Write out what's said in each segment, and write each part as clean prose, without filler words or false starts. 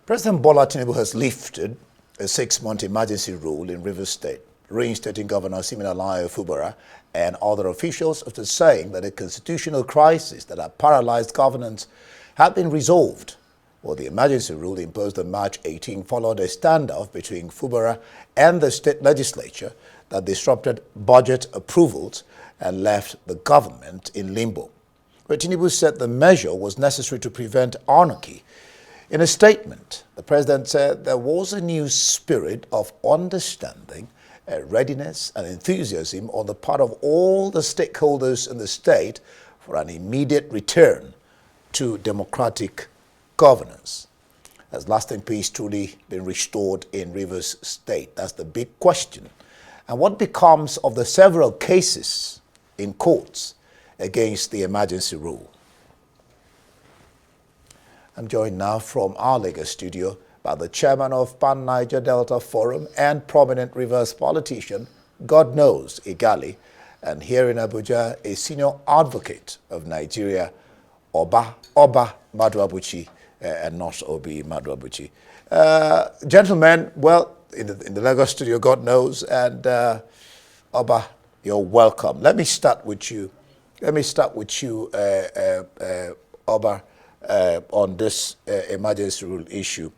President Bola Tinubu has lifted a 6-month emergency rule in Rivers State, reinstating Governor Fubara and other officials after saying that a constitutional crisis that had paralyzed governance had been resolved. Well, the emergency rule imposed on March 18 followed a standoff between Fubara and the state legislature that disrupted budget approvals and left the government in limbo. But Tinubu said the measure was necessary to prevent anarchy. In a statement, the president said there was a new spirit of understanding, readiness and enthusiasm on the part of all the stakeholders in the state for an immediate return to democratic governance. Has lasting peace truly been restored in Rivers State? That's the big question. And what becomes of the several cases in courts against the emergency rule? I'm joined now from our Lagos studio by the chairman of Niger-Delta Forum and prominent Rivers politician, Godknows, Igali, and here in Abuja, a senior advocate of Nigeria, Oba Maduabuchi, and not Obi Maduabuchi. Gentlemen, well, in the Lagos studio, Godknows, and Oba, you're welcome. Let me start with you. Oba, on this emergency rule issue.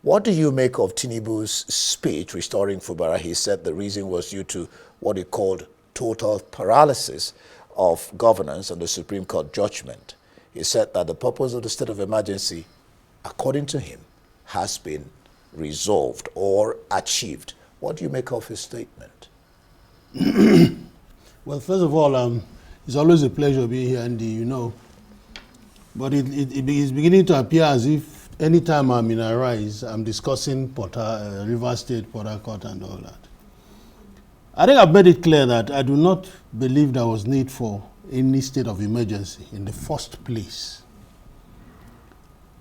What do you make of Tinubu's speech restoring Fubara? He said the reason was due to what he called total paralysis of governance and the Supreme Court judgment. He said that the purpose of the state of emergency, according to him, has been resolved or achieved. What do you make of his statement? Well, first of all, it's always a pleasure being here, Andy, you know. But it is beginning to appear as if anytime I'm in a rise, I'm discussing Rivers State, Port Harcourt, and all that. I think I've made it clear that I do not believe there was need for any state of emergency in the first place.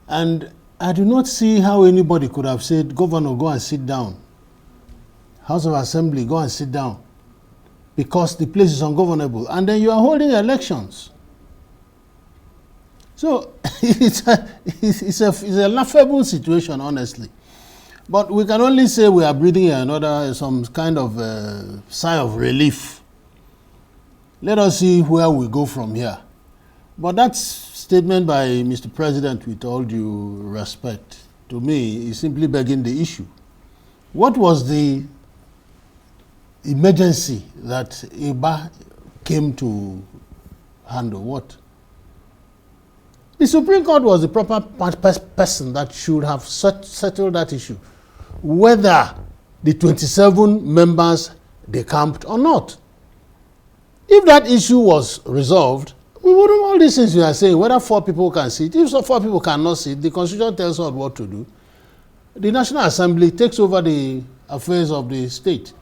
And I do not see how anybody could have said, Governor, go and sit down. House of Assembly, go and sit down. Because the place is ungovernable. And then you are holding elections. So it's a laughable situation, honestly. But we can only say we are breathing some kind of sigh of relief. Let us see where we go from here. But that statement by Mr. President, with all due respect, to me, is simply begging the issue. What was the emergency that Ibas came to handle? What? The Supreme Court was the proper person that should have settled that issue, whether the 27 members decamped or not. If that issue was resolved, we wouldn't all these things you are saying, whether 4 people can sit. If 4 people cannot sit, the Constitution tells us what to do. The National Assembly takes over the affairs of the state.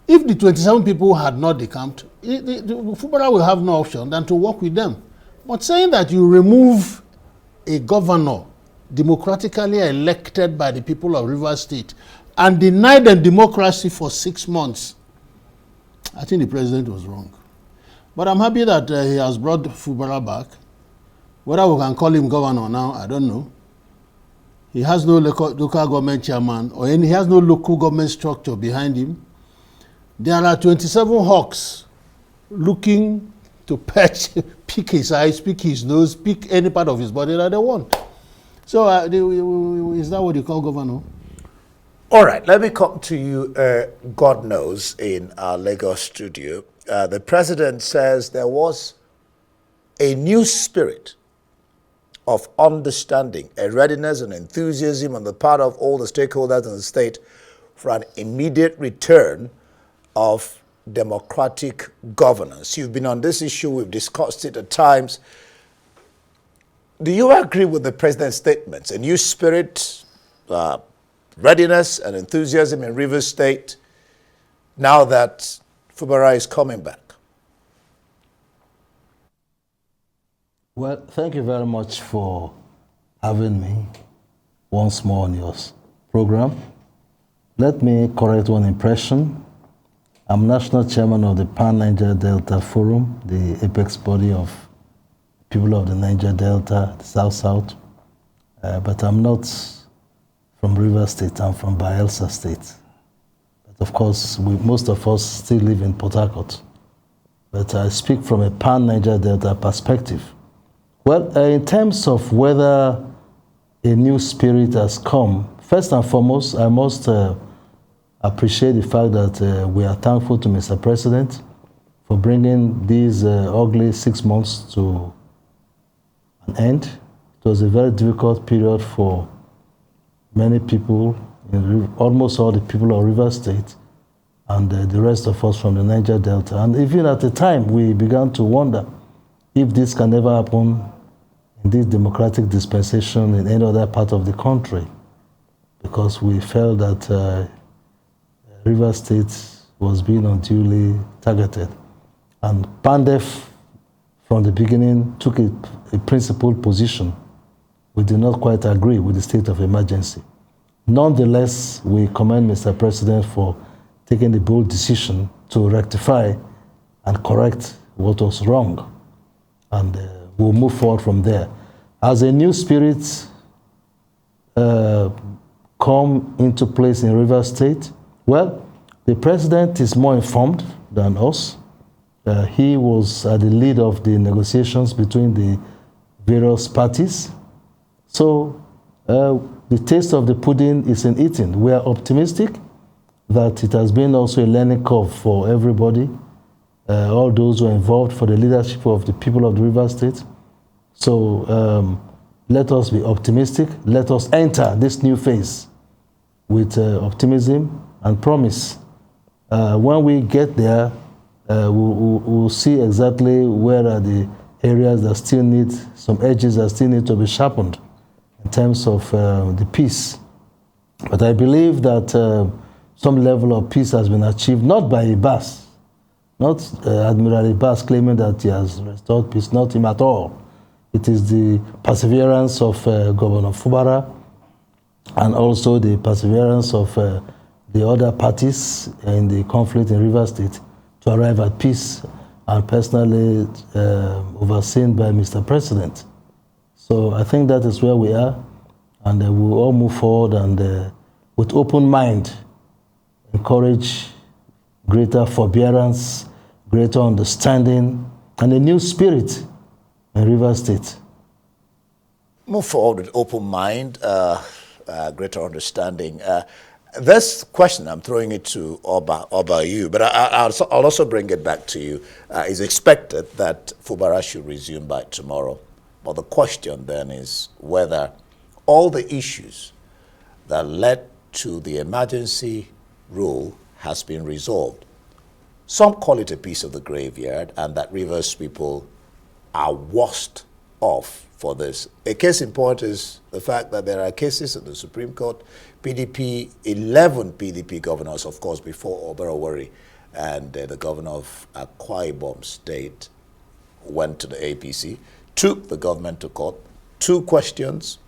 If the 27 people had not decamped, the Fubara will have no option than to work with them. But saying that you remove a governor democratically elected by the people of Rivers State and deny them democracy for 6 months, I think the president was wrong. But I'm happy that he has brought Fubara back. Whether we can call him governor now, I don't know. He has no local government chairman or he has no local government structure behind him. There are 27 hawks looking to pick his eyes, pick his nose, pick any part of his body that they want. So is that what you call governor? All right, let me come to you, Godknows, in our Lagos studio. The president says there was a new spirit of understanding, a readiness and enthusiasm on the part of all the stakeholders in the state for an immediate return of democratic governance. You've been on this issue, we've discussed it at times. Do you agree with the president's statements? A new spirit, readiness and enthusiasm in Rivers State now that Fubara is coming back? Well, thank you very much for having me once more on your program. Let me correct one impression. I'm national chairman of the Niger-Delta Forum, the apex body of people of the Niger-Delta, the South-South. But I'm not from Rivers State. I'm from Bayelsa State. But of course, most of us still live in Port Harcourt. But I speak from a pan-Niger-Delta perspective. Well, in terms of whether a new spirit has come, first and foremost, I must appreciate the fact that we are thankful to Mr. President for bringing these ugly 6 months to an end. It was a very difficult period for many people, almost all the people of Rivers State, and the rest of us from the Niger-Delta. And even at the time, we began to wonder if this can ever happen in this democratic dispensation in any other part of the country, because we felt that Rivers State was being unduly targeted. And PANDEF, from the beginning, took a principled position. We did not quite agree with the state of emergency. Nonetheless, we commend Mr. President for taking the bold decision to rectify and correct what was wrong. And we'll move forward from there. As a new spirit come into place in Rivers State, well, the president is more informed than us. He was at the lead of the negotiations between the various parties. So the taste of the pudding is in eating. We are optimistic that it has been also a learning curve for everybody, all those who are involved, for the leadership of the people of the Rivers State. So let us be optimistic. Let us enter this new phase with optimism and promise. When we get there, we'll see exactly where are the areas that still need, some edges that still need to be sharpened in terms of the peace. But I believe that some level of peace has been achieved, not by Ibas, not Admiral Ibas claiming that he has restored peace, not him at all. It is the perseverance of Governor Fubara and also the perseverance of the other parties in the conflict in Rivers State to arrive at peace, and personally overseen by Mr. President. So I think that is where we are, and we'll all move forward and with open mind, encourage greater forbearance, greater understanding, and a new spirit in Rivers State. Move forward with open mind, greater understanding. This question, I'm throwing it to Oba you, but I'll also bring it back to you. It's expected that Fubara should resume by tomorrow. But the question then is whether all the issues that led to the emergency rule has been resolved. Some call it a piece of the graveyard, and that Rivers people are worst off for this. A case in point is the fact that there are cases in the Supreme Court, 11 PDP governors, of course, before Oberowori, and the governor of Akwa Ibom State went to the APC, took the government to court. Two questions: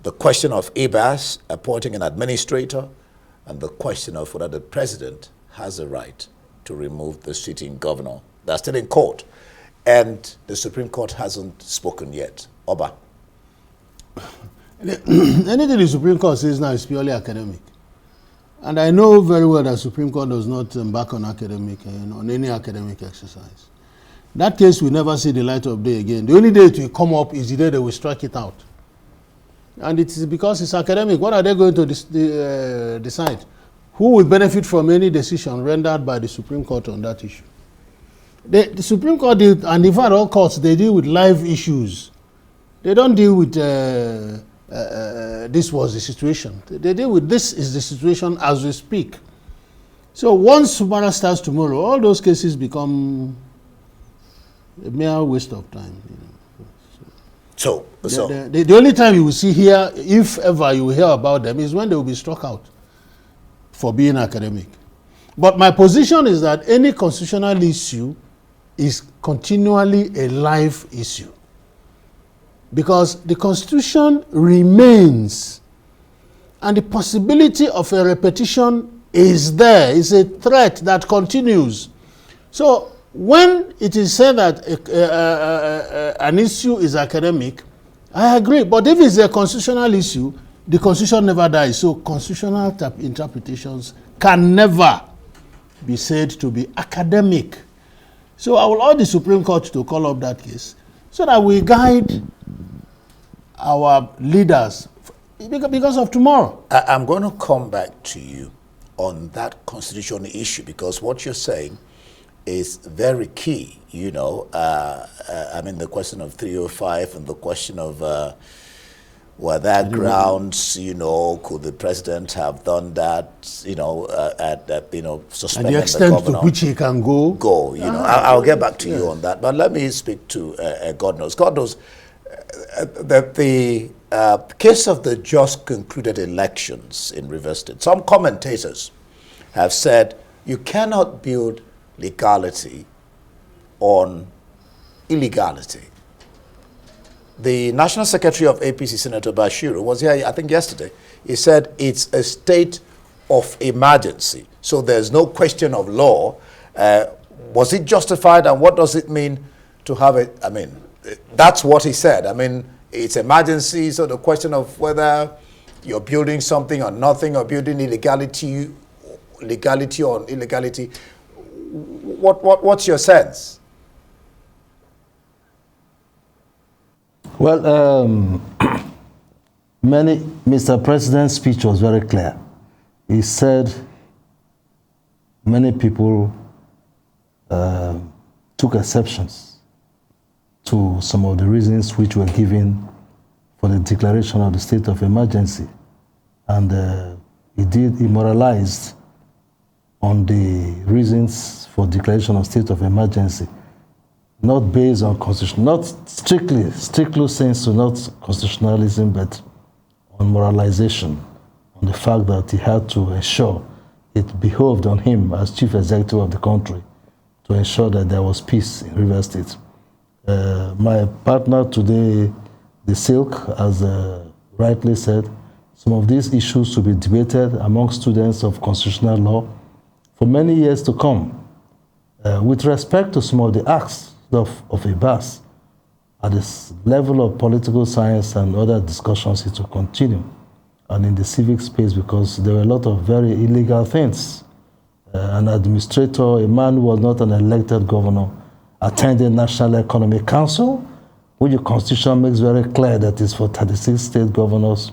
the question of Ibas appointing an administrator, and the question of whether the president has a right to remove the sitting governor. They're still in court, and the Supreme Court hasn't spoken yet. Oba. Anything the Supreme Court says now is purely academic. And I know very well that Supreme Court does not embark on on any academic exercise. That case will never see the light of day again. The only day it will come up is the day they will strike it out. And it is because it's academic. What are they going to decide? Who will benefit from any decision rendered by the Supreme Court on that issue? The Supreme Court, and in fact all courts, they deal with live issues. They don't deal with this was the situation. They deal with this is the situation as we speak. So once Fubara starts tomorrow, all those cases become a mere waste of time. So the only time you will see here, if ever you will hear about them, is when they will be struck out for being academic. But my position is that any constitutional issue is continually a live issue, because the Constitution remains, and the possibility of a repetition is there. It's a threat that continues. So when it is said that an issue is academic, I agree. But if it's a constitutional issue, the Constitution never dies, so constitutional interpretations can never be said to be academic. So I will urge the Supreme Court to call up that case so that we guide our leaders because of tomorrow. I'm going to come back to you on that constitutional issue, because what you're saying is very key. You know, I mean, the question of 305 and the question of were there grounds, you know, could the president have done that, you know, suspending the extent the governor? to which he can go. You know, I'll get back to you on that. But let me speak to Godknows. Godknows, the case of the just concluded elections in Rivers State, some commentators have said you cannot build legality on illegality. The National Secretary of APC, Senator Bashiru, was here, I think, yesterday. He said it's a state of emergency, so there's no question of law. Was it justified, and what does it mean to have it? I mean, that's what he said. I mean, it's emergency, so the question of whether you're building something or nothing, or building legality or illegality, what's your sense? Well, Mr. President's speech was very clear. He said many people took exceptions to some of the reasons which were given for the declaration of the state of emergency. And he moralized on the reasons for declaration of state of emergency, not based on constitution, not strictly sense to not constitutionalism, but on moralization, on the fact that he had to ensure it behoved on him as chief executive of the country to ensure that there was peace in Rivers State. My partner today, the Silk, has rightly said, some of these issues to be debated among students of constitutional law for many years to come. With respect to some of the acts of Ibas, at this level of political science and other discussions, it will continue, and in the civic space, because there were a lot of very illegal things. An administrator, a man who was not an elected governor, attended National Economic Council, which the Constitution makes very clear that is for 36 state governors,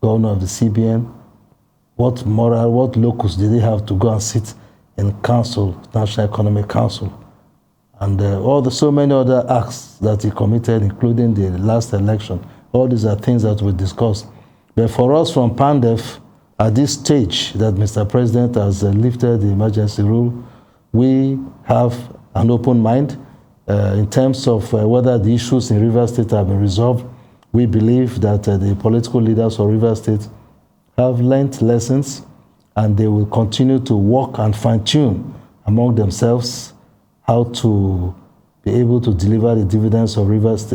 governor of the CBN. What locus did they have to go and sit in council, National Economic Council? And so many other acts that he committed, including the last election. All these are things that we discussed. But for us from PANDEF, at this stage that Mr. President has lifted the emergency rule, we have an open mind in terms of whether the issues in Rivers State have been resolved. We believe that the political leaders of Rivers State have learned lessons, and they will continue to work and fine-tune among themselves how to be able to deliver the dividends of Rivers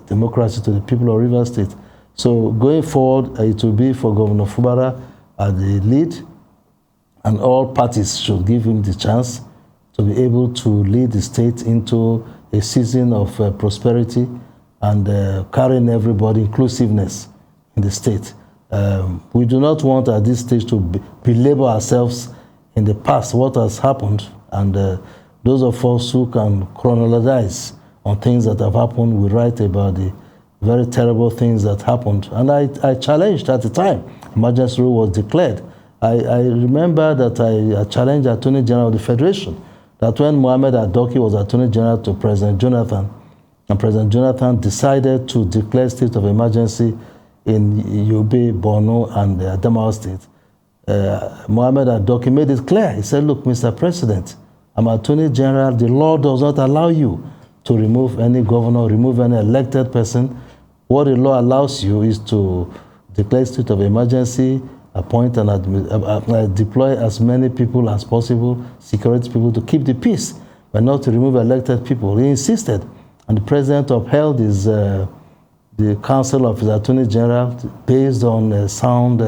democracy to the people of Rivers State. So going forward, it will be for Governor Fubara at the lead, and all parties should give him the chance to be able to lead the state into a season of prosperity and carrying everybody, inclusiveness in the state. We do not want at this stage to belabor ourselves in the past, what has happened, and those of us who can chronologize on things that have happened, we write about the very terrible things that happened. And I challenged at the time, emergency rule was declared. I remember that I challenged Attorney General of the Federation, that when Mohammed Adoki was Attorney General to President Jonathan, and President Jonathan decided to declare state of emergency in Yobe, Borno, and Adamawa State, Mohammed Adoki made it clear. He said, look, Mr. President, I'm Attorney General. The law does not allow you to remove any governor, remove any elected person. What the law allows you is to declare state of emergency, appoint and deploy as many people as possible, security people, to keep the peace, but not to remove elected people. He insisted, and the president upheld the counsel of his Attorney General based on sound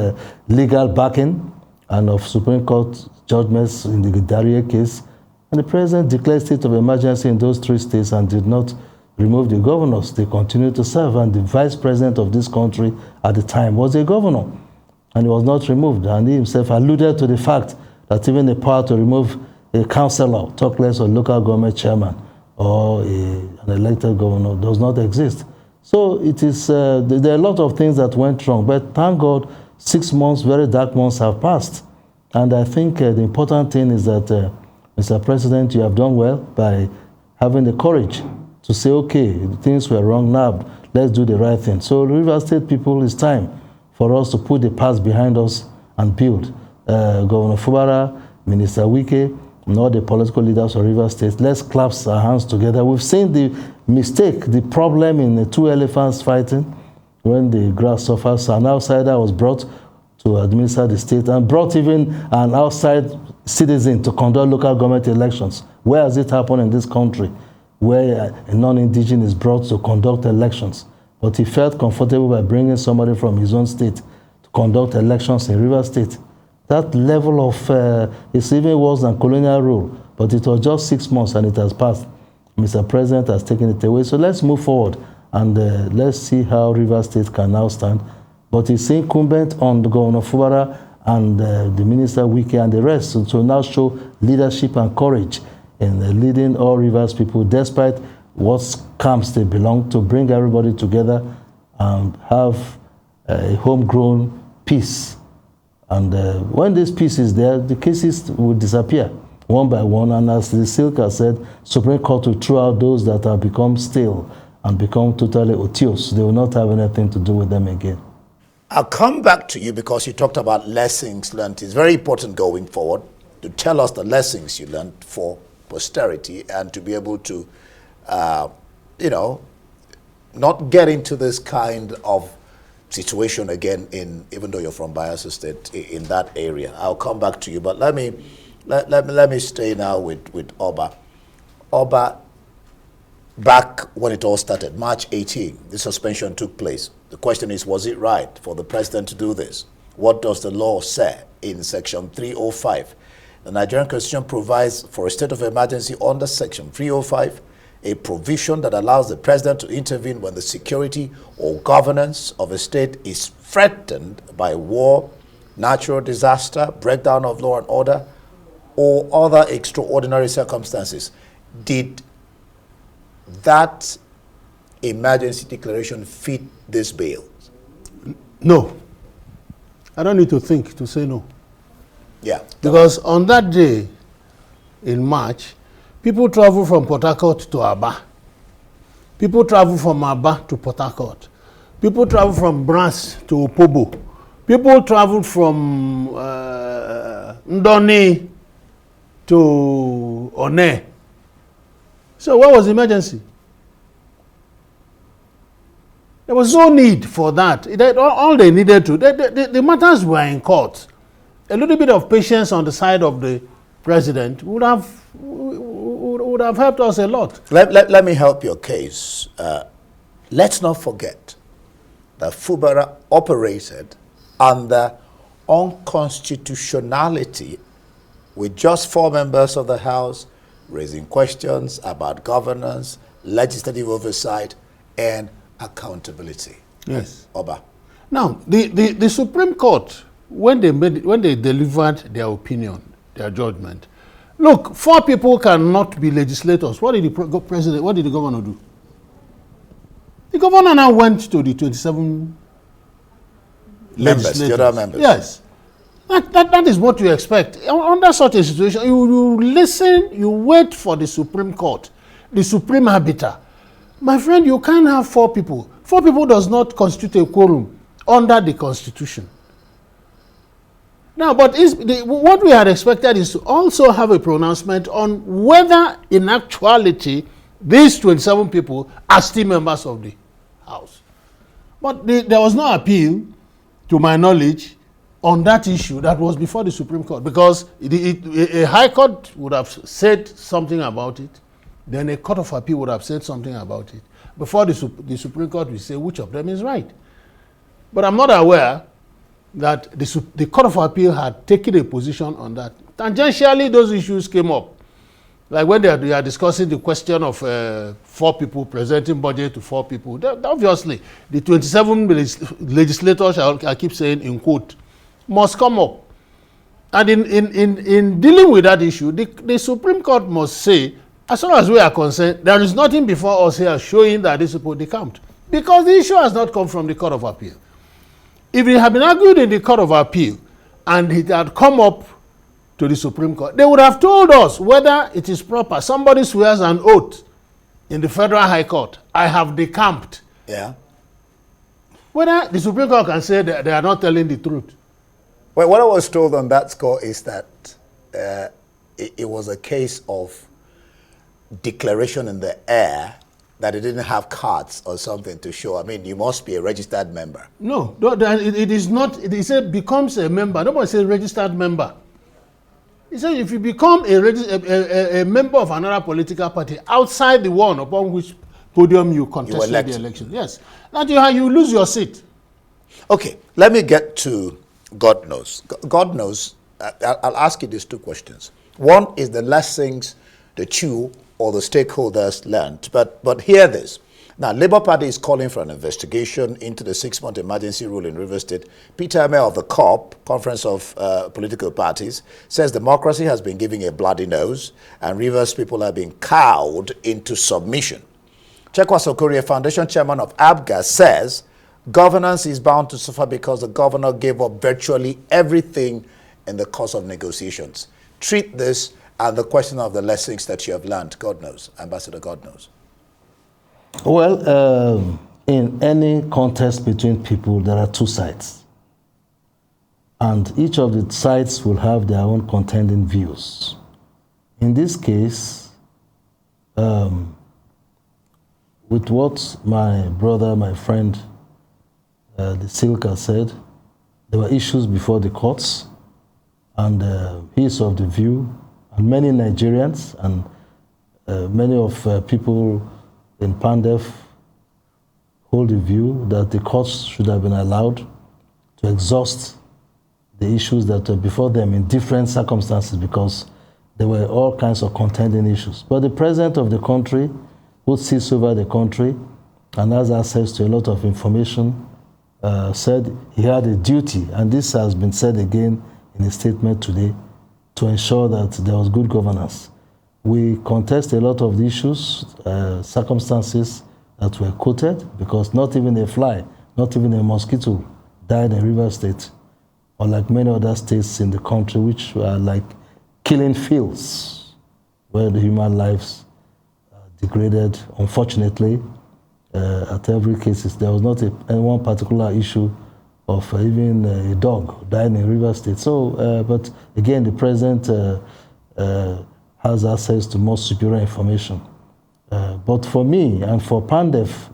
legal backing and of Supreme Court judgments in the Daria case. And the president declared state of emergency in those 3 states and did not remove the governors. They continue to serve, and the vice president of this country at the time was a governor, and he was not removed. And he himself alluded to the fact that even the power to remove a councillor, talk less of local government chairman or an elected governor, does not exist. So it is, there are a lot of things that went wrong, but thank God 6 months, very dark months have passed. And I think the important thing is that, Mr. President, you have done well by having the courage to say, okay, things were wrong now, let's do the right thing. So River State people, it's time for us to put the past behind us and build. Governor Fubara, Minister Wike, and all the political leaders of River State, let's clasp our hands together. We've seen the mistake, the problem in the 2 elephants fighting when the grasshoppers, an outsider was brought to administer the state and brought even an outside citizen to conduct local government elections. Where has it happened in this country where a non-indigenous is brought to conduct elections? But he felt comfortable by bringing somebody from his own state to conduct elections in River State. That level of, it's even worse than colonial rule, but it was just 6 months and it has passed. Mr. President has taken it away. So let's move forward and let's see how River State can now stand. But it's incumbent on the Governor Fubara and the Minister Wike and the rest to now show leadership and courage in leading all Rivers people, despite what camps they belong to, bring everybody together and have a homegrown peace. And when this peace is there, the cases will disappear one by one. And as the Silk has said, Supreme Court will throw out those that have become stale and become totally odious. They will not have anything to do with them again. I'll come back to you because you talked about lessons learned. It's very important going forward to tell us the lessons you learned for posterity and to be able to, not get into this kind of situation again, even though you're from Bayelsa State, in that area. I'll come back to you, but let me stay now with Oba. Oba, back when it all started, March 18, the suspension took place. The question is, was it right for the president to do this? What does the law say in Section 305? The Nigerian Constitution provides for a state of emergency under Section 305, a provision that allows the president to intervene when the security or governance of a state is threatened by war, natural disaster, breakdown of law and order, or other extraordinary circumstances. Did that emergency declaration fit this bill? No. I don't need to think to say no. Yeah. Because on that day in March, people travel from Port Harcourt to Aba. People travel from Aba to Port Harcourt. People travel from Brass to Opobo. People travel from Ndoni to One. So what was the emergency? There was no need for that. All they needed to, the matters were in court. A little bit of patience on the side of the president would have helped us a lot. Let me help your case. Let's not forget that Fubara operated under unconstitutionality with just 4 members of the House raising questions about governance, legislative oversight, and accountability. Yes. Oba. Now, the Supreme Court, when they delivered their opinion, their judgment, look, 4 people cannot be legislators. What did the governor do? The governor now went to the 27 members, the other members. Yes. That is what you expect. Under such a situation, you listen, you wait for the Supreme Court, the Supreme Arbiter. My friend, you can't have 4 people. 4 people does not constitute a quorum under the Constitution. Now, but what we had expected is to also have a pronouncement on whether, in actuality, these 27 people are still members of the House. But there was no appeal, to my knowledge, on that issue that was before the Supreme Court, because a High Court would have said something about it, then a Court of Appeal would have said something about it. Before the Supreme Court will say which of them is right. But I'm not aware that the Court of Appeal had taken a position on that. Tangentially, those issues came up. Like when they are discussing the question of 4 people presenting budget to 4 people, obviously the 27 legislators, I keep saying in quote, must come up. And in dealing with that issue, the Supreme Court must say, as far as we are concerned, there is nothing before us here showing that these people decamped. Because the issue has not come from the Court of Appeal. If it had been argued in the Court of Appeal and it had come up to the Supreme Court, they would have told us whether it is proper. Somebody swears an oath in the Federal High Court, I have decamped. Yeah. Whether the Supreme Court can say that they are not telling the truth. Well, what I was told on that score is that it was a case of declaration in the air that it didn't have cards or something to show. I mean, you must be a registered member. No, it is not. It said becomes a member. Nobody says registered member. He said if you become a member of another political party outside the one upon which podium you contested the election. Yes. That you lose your seat. Okay, let me get to Godknows. Godknows, I'll ask you these 2 questions. One is the lessons the two or the stakeholders learned. But hear this. Now, Labour Party is calling for an investigation into the 6-month emergency rule in Rivers State. Peter Emmer of the COP, Conference of Political Parties, says democracy has been giving a bloody nose and Rivers people have been cowed into submission. Chekwa Sokorie, Foundation Chairman of ABGA, says governance is bound to suffer because the governor gave up virtually everything in the course of negotiations. Treat this and the question of the lessons that you have learned. Godknows, Ambassador Godknows. Well, in any contest between people, there are 2 sides. And each of the sides will have their own contending views. In this case, with what my brother, my friend, the Silka said, there were issues before the courts, and he is of the view, and many Nigerians and many of people in Pandef hold the view that the courts should have been allowed to exhaust the issues that were before them in different circumstances because there were all kinds of contending issues. But the president of the country, who sits over the country and has access to a lot of information, said he had a duty, and this has been said again in a statement today, to ensure that there was good governance. We contest a lot of the issues, circumstances that were quoted, because not even a fly, not even a mosquito died in Rivers State, or like many other states in the country, which are like killing fields, where the human lives degraded, unfortunately. At every case, there was not any one particular issue of even a dog dying in Rivers State. So, but again, the president has access to more superior information. But for me and for Pandef,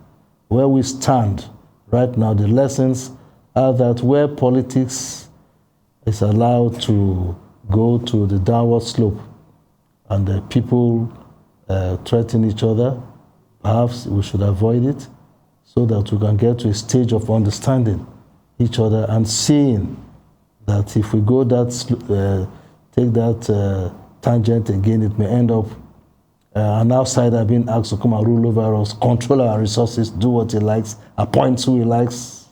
where we stand right now, the lessons are that where politics is allowed to go to the downward slope and the people threaten each other, perhaps we should avoid it so that we can get to a stage of understanding each other and seeing that if we go that, take that tangent again, it may end up an outsider being asked to come and rule over us, control our resources, do what he likes, appoint who he likes.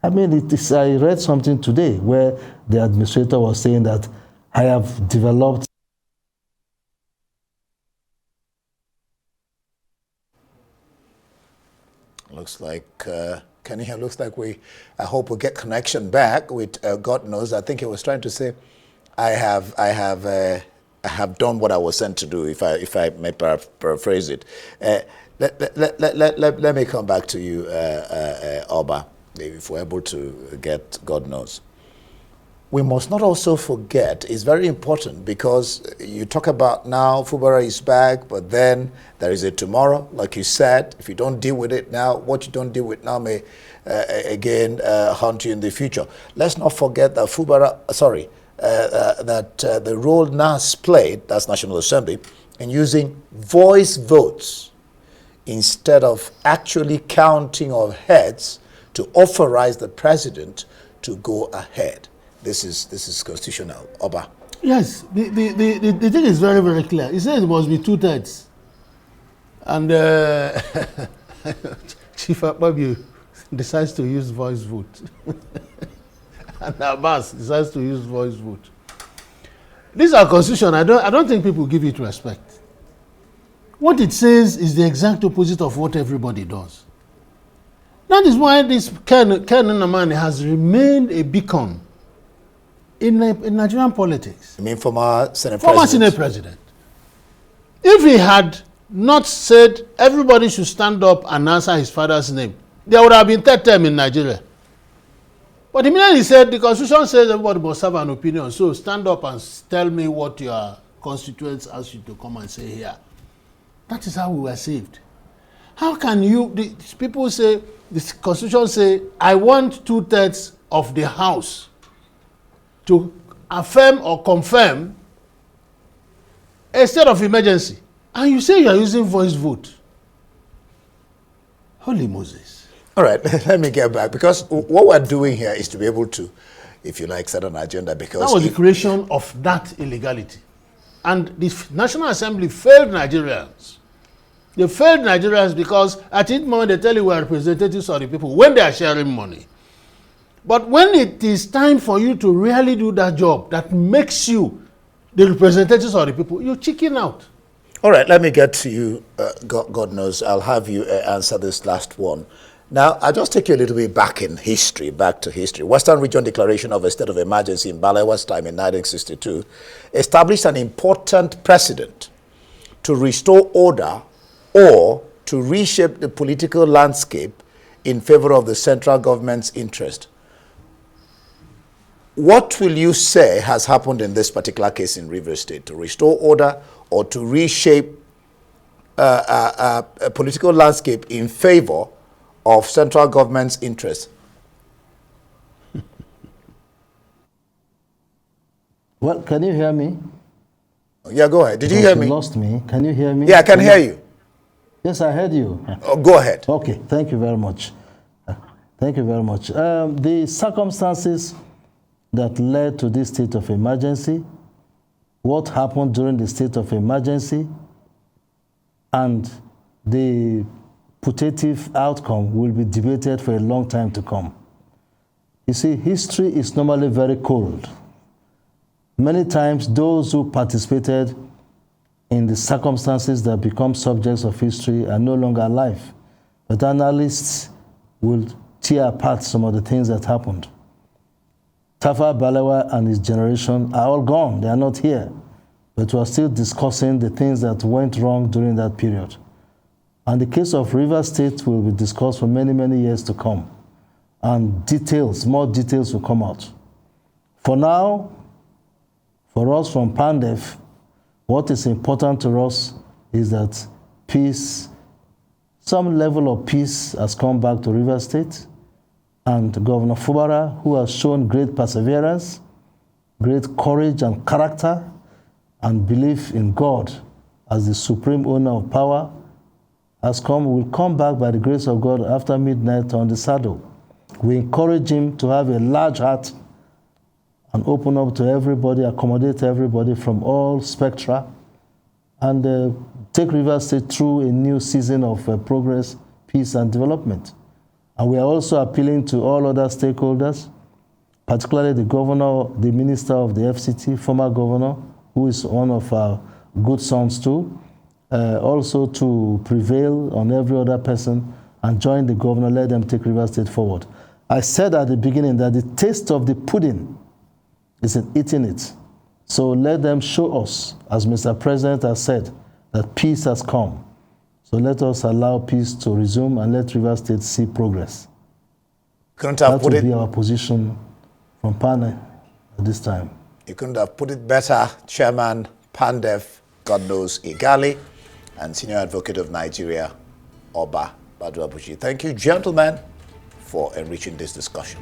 I mean, I read something today where the administrator was saying that I have developed. Looks like, Kenny, it looks like I hope we'll get connection back with Godknows. I think he was trying to say, I have done what I was sent to do, if I may paraphrase it. Let me come back to you, Oba, if we're able to get Godknows. We must not also forget, it's very important, because you talk about now Fubara is back, but then there is a tomorrow, like you said. If you don't deal with it now, what you don't deal with now may again haunt you in the future. Let's not forget that the role NAS played, that's National Assembly, in using voice votes instead of actually counting of heads to authorize the president to go ahead. This is constitutional. Oba. Yes, the thing is very, very clear. He says it must be 2/3. And Chief Akpabio decides to use voice vote. And Ibas decides to use voice vote. This is our constitution. I don't think people give it respect. What it says is the exact opposite of what everybody does. That is why this Ken Nnamani has remained a beacon in Nigerian politics. I mean, former Senate Former President. Senate President. If he had not said everybody should stand up and answer his father's name, there would have been third term in Nigeria. But immediately he said, the constitution says everybody must have an opinion, so stand up and tell me what your constituents ask you to come and say here. That is how we were saved. How can people say, the constitution say, I want 2/3 of the House to affirm or confirm a state of emergency, and you say you are using voice vote. Holy Moses. All right, let me get back, because what we're doing here is to be able to, if you like, set an agenda, because that was the creation of that illegality. And the National Assembly failed Nigerians. They failed Nigerians because at each moment they tell you we are representatives of the people when they are sharing money. But when it is time for you to really do that job that makes you the representatives of the people, you chicken out. All right, let me get to you, Godknows. I'll have you answer this last one. Now, I'll just take you a little bit back to history. Western Region Declaration of a State of Emergency in Balewa's time in 1962 established an important precedent to restore order or to reshape the political landscape in favor of the central government's interest. What will you say has happened in this particular case in Rivers State to restore order or to reshape a political landscape in favor of central government's interest? Well, can you hear me? Yeah, go ahead. Did you hear me? You lost me. Can you hear me? Yeah, I can hear you. Yes, I heard you. Oh, go ahead. Okay, thank you very much. Thank you very much. The circumstances that led to this state of emergency, what happened during the state of emergency, and the putative outcome will be debated for a long time to come. You see, history is normally very cold. Many times, those who participated in the circumstances that become subjects of history are no longer alive. But analysts will tear apart some of the things that happened. Tafawa Balewa and his generation are all gone. They are not here. But we are still discussing the things that went wrong during that period. And the case of Rivers State will be discussed for many, many years to come. And details, more details will come out. For now, for us from PANDEF, what is important to us is that peace, some level of peace has come back to Rivers State. And Governor Fubara, who has shown great perseverance, great courage and character, and belief in God as the supreme owner of power, will come back by the grace of God after midnight on the saddle. We encourage him to have a large heart and open up to everybody, accommodate everybody from all spectra, and take Rivers State through a new season of progress, peace, and development. And we are also appealing to all other stakeholders, particularly the governor, the minister of the FCT, former governor, who is one of our good sons too, also to prevail on every other person and join the governor, let them take Rivers State forward. I said at the beginning that the taste of the pudding is in eating it. So let them show us, as Mr. President has said, that peace has come. So let us allow peace to resume and let Rivers State see progress. That will be our position from PANE at this time. You couldn't have put it better, Chairman PANDEF, Godknows Igali, and Senior Advocate of Nigeria, Oba Maduabuchi. Thank you, gentlemen, for enriching this discussion.